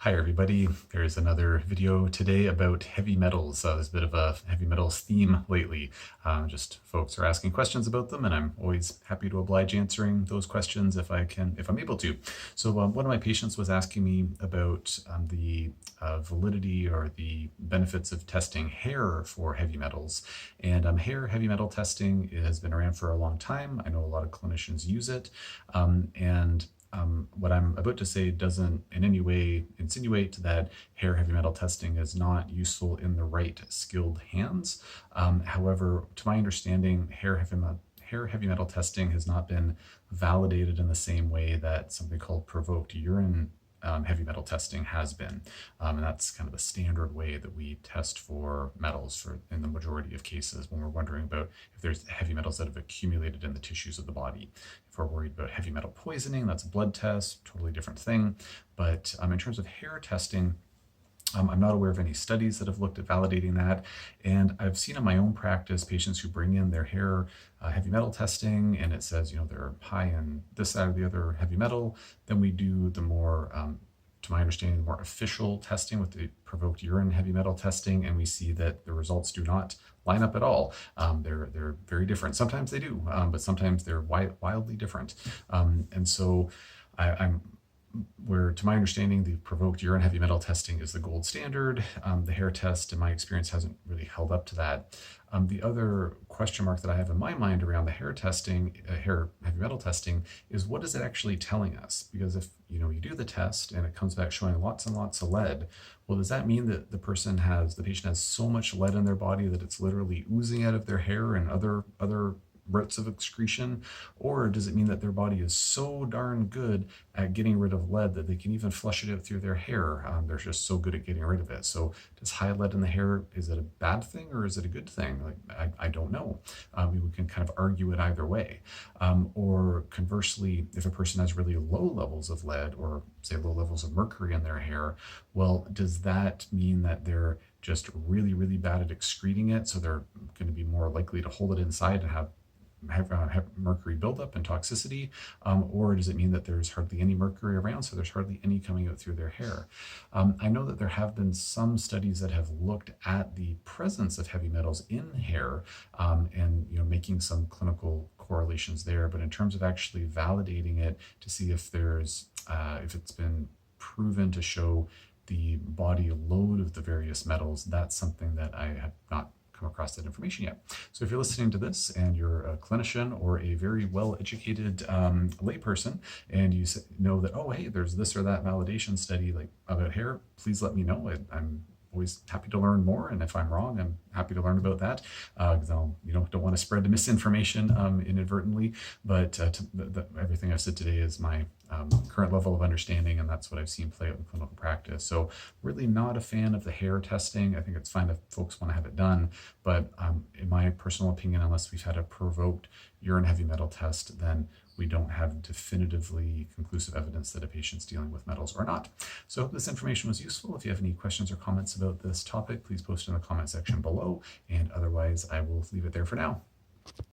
Hi everybody, there's another video today about heavy metals. There's a bit of a heavy metals theme lately. Just folks are asking questions about them, and I'm always happy to oblige answering those questions if I'm able to. So one of my patients was asking me about the validity or the benefits of testing hair for heavy metals. And hair heavy metal testing has been around for a long time. I know a lot of clinicians use it. What I'm about to say doesn't in any way insinuate that hair heavy metal testing is not useful in the right skilled hands. However, to my understanding, hair heavy metal testing has not been validated in the same way that something called provoked urine heavy metal testing has been. And that's kind of the standard way that we test for metals in the majority of cases when we're wondering about if there's heavy metals that have accumulated in the tissues of the body. If we're worried about heavy metal poisoning, that's a blood test, totally different thing. But in terms of hair testing, I'm not aware of any studies that have looked at validating that. And I've seen in my own practice patients who bring in their hair heavy metal testing, and it says, they're high in this, that, or the other heavy metal. Then we do the more, to my understanding, the more official testing with the provoked urine heavy metal testing, and we see that the results do not line up at all. They're very different. Sometimes they do, but sometimes they're wildly different. And so I'm where, to my understanding, the provoked urine heavy metal testing is the gold standard. The hair test, in my experience, hasn't really held up to that. The other question mark that I have in my mind around the hair testing, hair heavy metal testing, is what is it actually telling us? Because if you do the test and it comes back showing lots and lots of lead, well, does that mean that the patient has so much lead in their body that it's literally oozing out of their hair and other routes of excretion? Or does it mean that their body is so darn good at getting rid of lead that they can even flush it out through their hair? They're just so good at getting rid of it. So does high lead in the hair, is it a bad thing or is it a good thing? I don't know. We can kind of argue it either way. Or conversely, if a person has really low levels of lead or say low levels of mercury in their hair, well, does that mean that they're just really, really bad at excreting it? So they're going to be more likely to hold it inside and have mercury buildup and toxicity, or does it mean that there's hardly any mercury around, so there's hardly any coming out through their hair? I know that there have been some studies that have looked at the presence of heavy metals in hair, and making some clinical correlations there, but in terms of actually validating it to see if it's been proven to show the body load of the various metals, that's something that I have not come across that information yet. So if you're listening to this and you're a clinician or a very well-educated layperson, and you know that, oh, hey, there's this or that validation study like about hair, please let me know. I'm always happy to learn more, and if I'm wrong, I'm happy to learn about that, because I don't want to spread the misinformation inadvertently. But everything I've said today is my current level of understanding, and that's what I've seen play out in clinical practice. So really not a fan of the hair testing. I think it's fine if folks want to have it done, but in my personal opinion, unless we've had a provoked urine heavy metal test, then we don't have definitively conclusive evidence that a patient's dealing with metals or not. So I hope this information was useful. If you have any questions or comments about this topic, please post in the comment section below, and otherwise I will leave it there for now.